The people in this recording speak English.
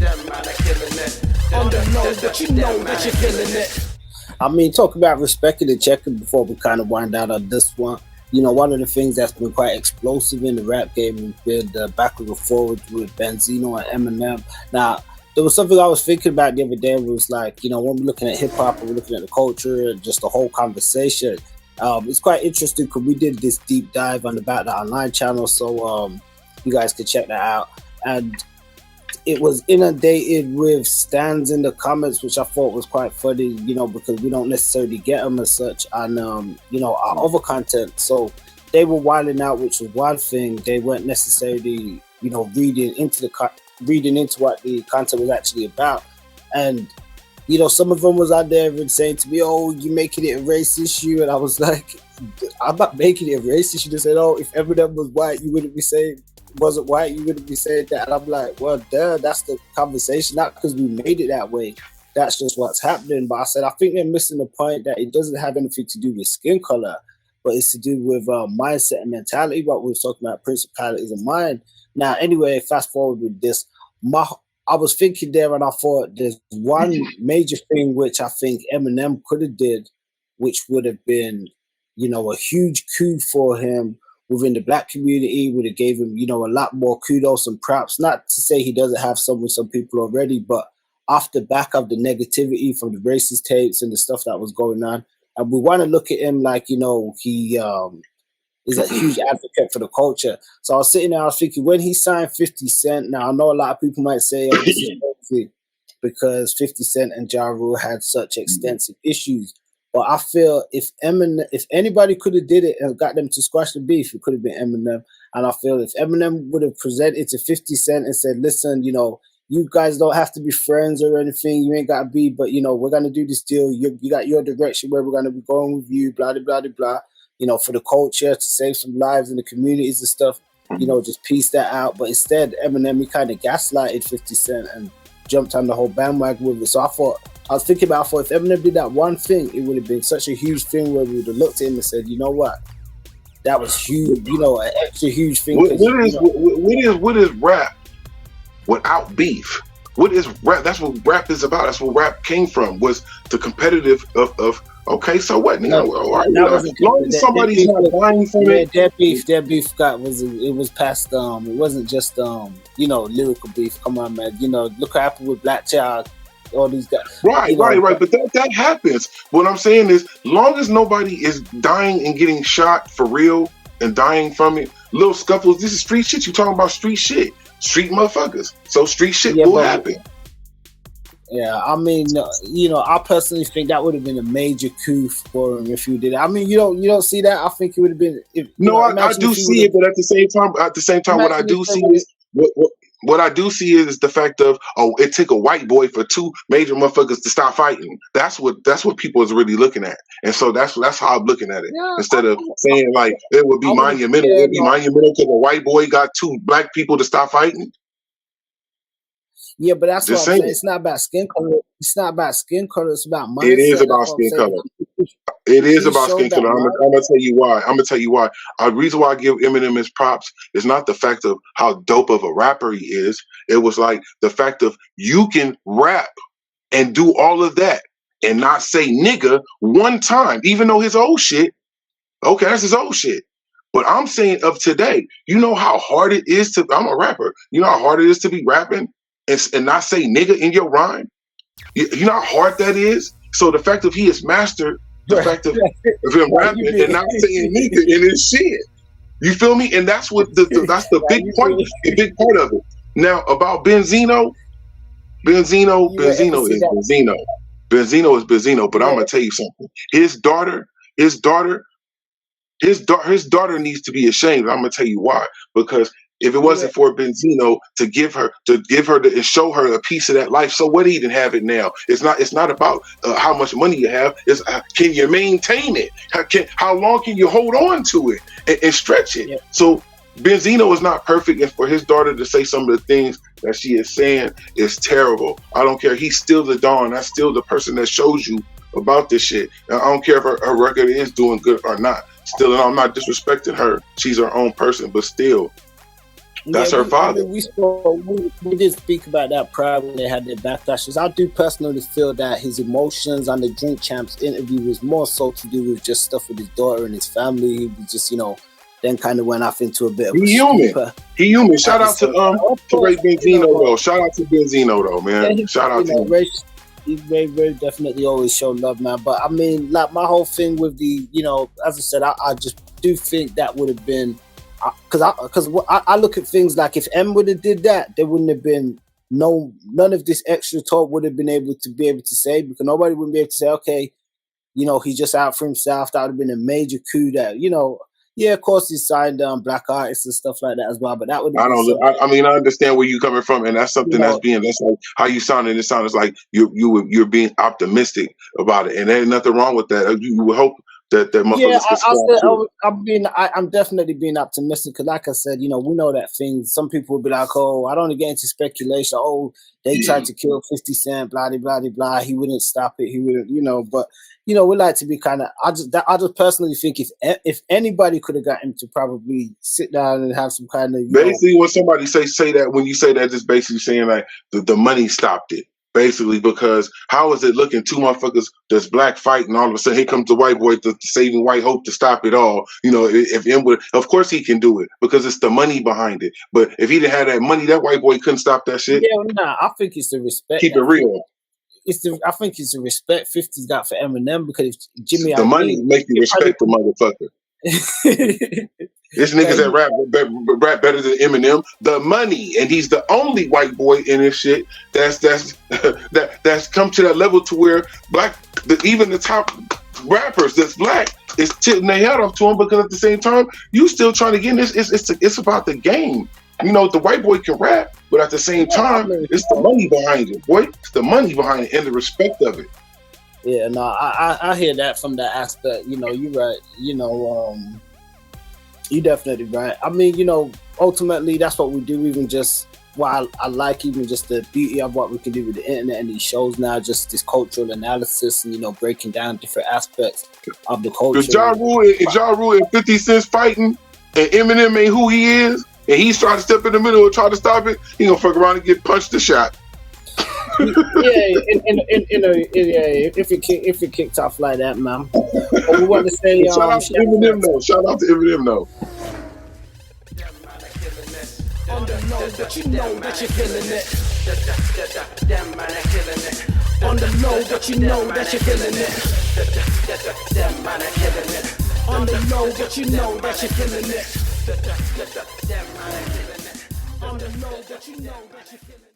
On the low, but you know that you're feeling it. I mean, talk about respecting and checking before we kind of wind out on this one. You know, one of the things that's been quite explosive in the rap game has been the backward and forward with Benzino and Eminem. Now, there was something I was thinking about the other day. Was like, you know, when we're looking at hip hop and we're looking at the culture and just the whole conversation, it's quite interesting because we did this deep dive on the Bout Online channel, so you guys can check that out. And it was inundated with stands in the comments, which I thought was quite funny, you know, because we don't necessarily get them as such on, you know, our other content. So they were wilding out, which was one thing. They weren't necessarily, you know, reading into what the content was actually about. And, you know, some of them was out there and saying to me, oh, you're making it a race issue. And I was like, I'm not making it a race issue. They said, oh, if Eminem was white, you wouldn't be saying wasn't white, you wouldn't be saying that. And I'm like, well, duh, that's the conversation, not because we made it that way. That's just what's happening. But I said, I think they're missing the point that it doesn't have anything to do with skin color, but it's to do with mindset and mentality, what we were talking about, principalities of mind. Now, anyway, fast forward with this. I was thinking there and I thought there's one major thing which I think Eminem could have did, which would have been, you know, a huge coup for him within the black community, would have gave him, you know, a lot more kudos and props. Not to say he doesn't have some with some people already, but off the back of the negativity from the racist tapes and the stuff that was going on. And we want to look at him like, you know, he is a huge advocate for the culture. So I was sitting there, I was thinking, when he signed 50 Cent, now I know a lot of people might say, oh, this is crazy because 50 Cent and Ja Rule had such extensive issues. But I feel if anybody could have did it and got them to squash the beef, it could have been Eminem. And I feel if Eminem would have presented to 50 Cent and said, listen, you know, you guys don't have to be friends or anything. You ain't got to be, but, you know, we're going to do this deal. You got your direction where we're going to be going with you, blah, blah, blah, blah, you know, for the culture, to save some lives in the communities and stuff, you know, just piece that out. But instead, Eminem, he kind of gaslighted 50 Cent and jumped on the whole bandwagon with it. So I was thinking about, if Eminem did that one thing, it would have been such a huge thing where we would have looked at him and said, you know what, that was huge, you know, an extra huge thing. What is rap without beef? What is rap? That's what rap is about. That's what rap came from, was the competitive of okay, so what? Now, as long as somebody's not buying from it. Their beef was past, it wasn't just, you know, lyrical beef. Come on, man. You know, look what happened with Black Child. All these guys. Right. But that happens. What I'm saying is, long as nobody is dying and getting shot for real and dying from it, little scuffles, this is street shit. You talking about street shit. Street motherfuckers. So street shit will happen. Yeah, I mean, you know, I personally think that would have been a major coup for him if you did it. I mean, you don't see that. I think it would have been. I do see it, but at the same time, what I do see is what I do see is the fact of, oh, it took a white boy for two major motherfuckers to stop fighting. That's what people is really looking at, and so that's how I'm looking at it. Yeah, instead of saying like it would be monumental, it would be monumental because a white boy got two black people to stop fighting. Yeah, but that's what I'm saying. It's not about skin color. It's not about skin color. It's about mindset. It is about skin color. It is about skin color. I'm gonna tell you why. The reason why I give Eminem his props is not the fact of how dope of a rapper he is. It was like the fact of you can rap and do all of that and not say nigga one time, even though his old shit. Okay, that's his old shit. But I'm saying of today, you know how hard it is to. I'm a rapper. You know how hard it is to be rapping and not say nigga in your rhyme. You know how hard that is. So the fact of he has mastered the fact of him rapping and not saying nigga in his shit. You feel me? And that's what that's the big point, the big part of it. Now about Benzino is Benzino. But I'm gonna tell you something. His daughter needs to be ashamed. I'm gonna tell you why. Because if it wasn't for Benzino to give her and show her a piece of that life, so what? He didn't have it now. It's not about how much money you have. It's can you maintain it? How long can you hold on to it and stretch it? Yeah. So Benzino is not perfect, and for his daughter to say some of the things that she is saying is terrible. I don't care. He's still the Dawn. That's still the person that shows you about this shit. And I don't care if her record is doing good or not. Still, and I'm not disrespecting her. She's her own person, but still. Yeah, That's her father. we did speak about that prior when they had their backlashes. I do personally feel that his emotions on the Drink Champs interview was more so to do with just stuff with his daughter and his family. He was just, then kind of went off into a bit of He a human. stupor. He human. Shout out to Ray course, Benzino though. Shout out to Benzino though, man. Yeah, Shout out to him. Ray definitely always showed love, man. But I mean, like my whole thing with the, as I said, I just do think that would have been, because I look at things like if M would have did that, there wouldn't have been none of this extra talk would have been able to say, because nobody wouldn't be able to say, okay, he's just out for himself. That would have been a major coup. That yeah, of course he signed black artists and stuff like that as well. But that would have I mean, I understand where you're coming from, and that's something that's like how you sounded. It sounds like you're being optimistic about it, and there ain't nothing wrong with that. You would hope that motherfuckers I'm definitely being optimistic because, like I said, we know that things. Some people will be like, "Oh, I don't want to get into speculation. Oh, they tried to kill 50 Cent, blah blah blah blah. He wouldn't stop it. He wouldn't, But we like to be kind of. I just personally think if anybody could have got him to probably sit down and have some kind of basically when somebody say that, when you say that, just basically saying like the money stopped it. Basically, because how is it looking? Two motherfuckers that's black fighting, all of a sudden here comes the white boy, the saving white hope to stop it all. If M would, of course he can do it because it's the money behind it. But if he didn't have that money, that white boy couldn't stop that shit. Yeah, nah, I think it's the respect. Keep it real. I think it's the respect 50's got for Eminem, because if Jimmy, the money make you respect the motherfucker. This niggas that rap better than Eminem. The money, and he's the only white boy in this shit that's come to that level to where even the top rappers that's black is tilting their head off to him, because at the same time you still trying to get in this. It's about the game. The white boy can rap, but at the same time, it's the money behind it, boy. It's the money behind it and the respect of it. Yeah, no, I hear that from that aspect. You're right. You definitely right. I mean, ultimately that's what we do. Even just I like even just the beauty of what we can do with the internet and these shows now, just this cultural analysis and breaking down different aspects of the culture. If Ja Rule and 50 Cent fighting, and Eminem ain't who he is, and he's trying to step in the middle and try to stop it, he gonna fuck around and get punched a shot. If it kicked off like that, man. But we want to say shout out to Eminem though. Shout out to Eminem though. On the low, but you know that you're feeling it. On the low, but you know that you're feeling it. On the low, but you know that you're feeling it. On the low, but you know that you're feeling it.